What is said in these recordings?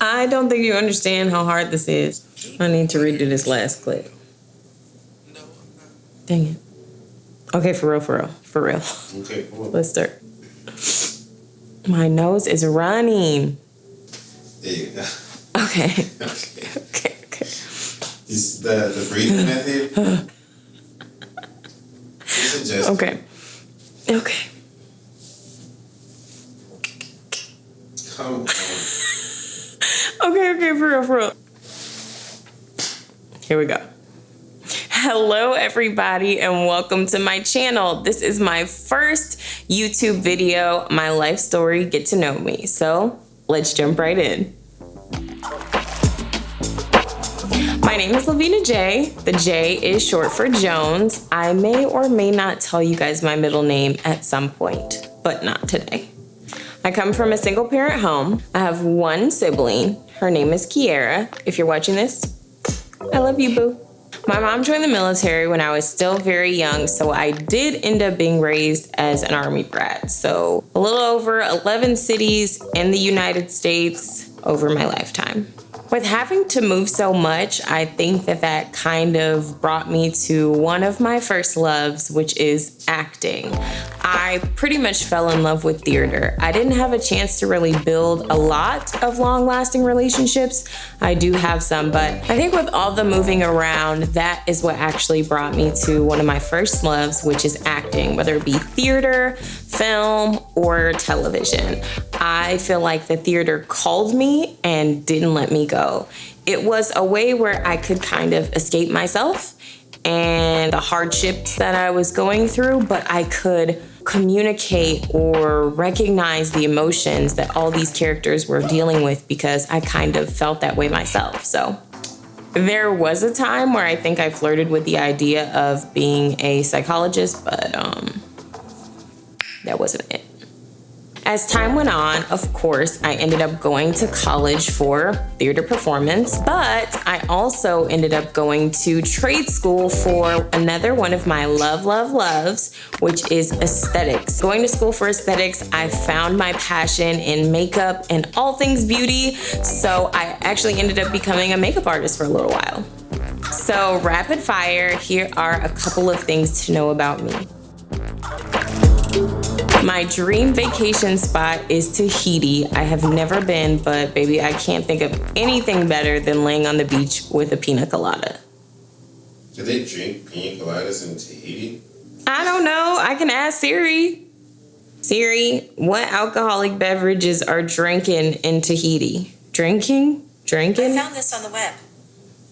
I don't think you understand how hard this is. I need to redo this last clip. No, I'm not. Dang it. Okay, for real. Okay, come on. Let's start. My nose is running. There you go. Okay. Okay. Okay. This the breathing method. Okay. Come on. Okay, for real. Here we go. Hello, everybody, and welcome to my channel. This is my first YouTube video, my life story, get to know me. So let's jump right in. My name is Levina J. The J is short for Jones. I may or may not tell you guys my middle name at some point, but not today. I come from a single parent home. I have one sibling. Her name is Kiara. If you're watching this, I love you, boo. My mom joined the military when I was still very young, so I did end up being raised as an Army brat. So a little over 11 cities in the United States over my lifetime. With having to move so much, I think that kind of brought me to one of my first loves, which is acting. I pretty much fell in love with theater. I didn't have a chance to really build a lot of long-lasting relationships. I do have some, but I think with all the moving around, that is what actually brought me to one of my first loves, which is acting, whether it be theater, film, or television. I feel like the theater called me and didn't let me go. It was a way where I could kind of escape myself and the hardships that I was going through, but I could communicate or recognize the emotions that all these characters were dealing with because I kind of felt that way myself. So there was a time where I think I flirted with the idea of being a psychologist, but that wasn't it. As time went on, of course, I ended up going to college for theater performance, but I also ended up going to trade school for another one of my loves, which is aesthetics. Going to school for aesthetics, I found my passion in makeup and all things beauty, so I actually ended up becoming a makeup artist for a little while. So rapid fire, here are a couple of things to know about me. My dream vacation spot is Tahiti. I have never been, but baby, I can't think of anything better than laying on the beach with a pina colada. Do they drink pina coladas in Tahiti? I don't know. I can ask Siri. Siri, what alcoholic beverages are drinking in Tahiti? Drinking? I found this on the web.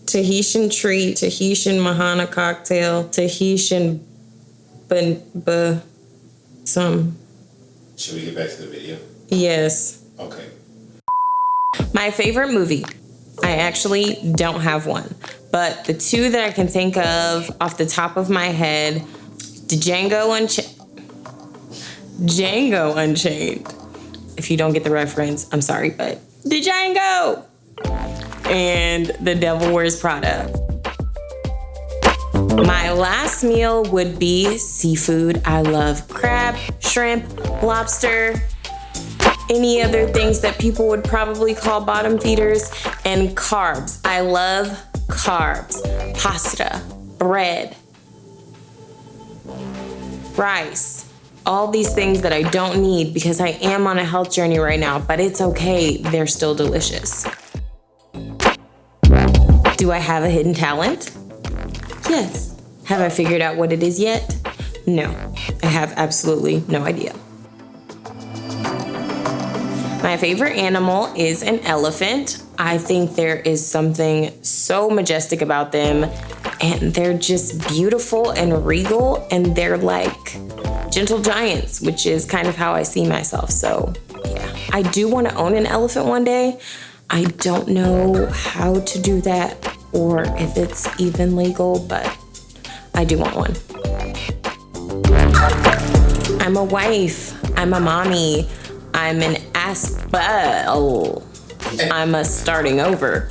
Tahitian treat, Tahitian Mahana cocktail, Tahitian some. Should we get back to the video? Yes. Okay. My favorite movie. I actually don't have one, but the two that I can think of off the top of my head, Django Unchained. If you don't get the reference, I'm sorry, but Django and The Devil Wears Prada. My last meal would be seafood. I love crab, shrimp, lobster, any other things that people would probably call bottom feeders, and carbs. I love carbs, pasta, bread, rice, all these things that I don't need because I am on a health journey right now, but it's okay, they're still delicious. Do I have a hidden talent? Yes. Have I figured out what it is yet? No, I have absolutely no idea. My favorite animal is an elephant. I think there is something so majestic about them, and they're just beautiful and regal, and they're like gentle giants, which is kind of how I see myself. So yeah, I do want to own an elephant one day. I don't know how to do that or if it's even legal, but I do want one. I'm a wife. I'm a mommy. I'm an I'm a starting over.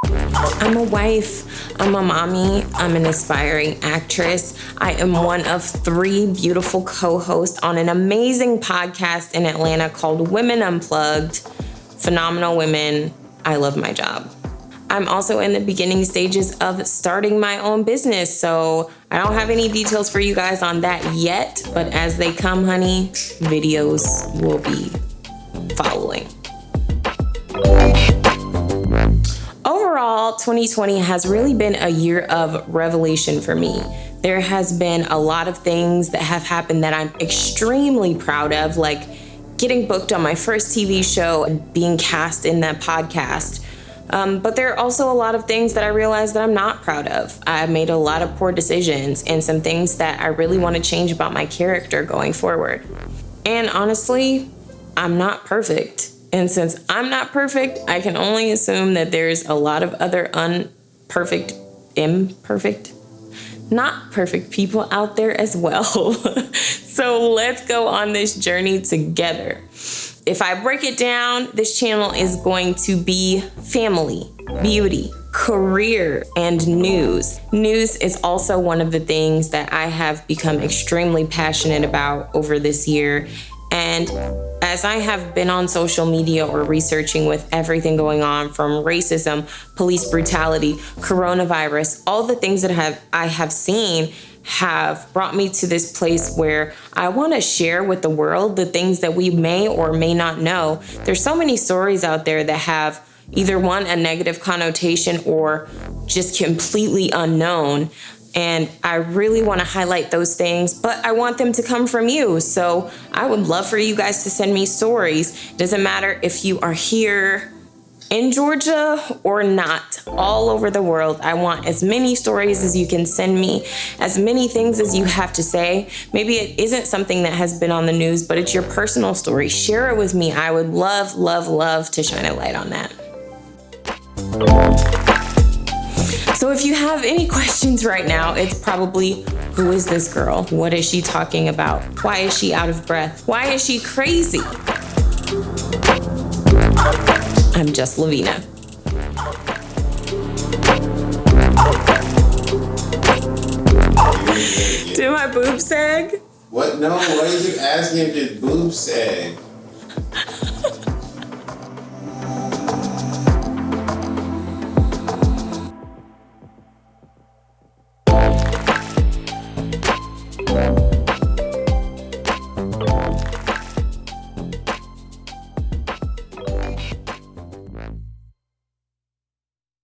I'm a wife. I'm a mommy. I'm an aspiring actress. I am one of 3 beautiful co-hosts on an amazing podcast in Atlanta called Women Unplugged. phenomenal women. I love my job. I'm also in the beginning stages of starting my own business, so I don't have any details for you guys on that yet, but as they come, honey, videos will be following. Overall, 2020 has really been a year of revelation for me. There has been a lot of things that have happened that I'm extremely proud of, like getting booked on my first TV show and being cast in that podcast. But there are also a lot of things that I realized that I'm not proud of. I've made a lot of poor decisions and some things that I really want to change about my character going forward. And honestly, I'm not perfect. And since I'm not perfect, I can only assume that there's a lot of other not perfect people out there as well. So let's go on this journey together. If I break it down, this channel is going to be family, beauty, career, and news. News is also one of the things that I have become extremely passionate about over this year. And as I have been on social media or researching with everything going on from racism, police brutality, coronavirus, all the things that I have seen have brought me to this place where I want to share with the world the things that we may or may not know. There's so many stories out there that have either one, a negative connotation or just completely unknown. And I really want to highlight those things, but I want them to come from you. So I would love for you guys to send me stories. It doesn't matter if you are here in Georgia or not, all over the world. I want as many stories as you can send me, as many things as you have to say. Maybe it isn't something that has been on the news, but it's your personal story. Share it with me. I would love, love, love to shine a light on that. So if you have any questions right now, it's probably, who is this girl? What is she talking about? Why is she out of breath? Why is she crazy? I'm just Levina. Did my boobs sag? What? No, why did you ask me if your boobs sag?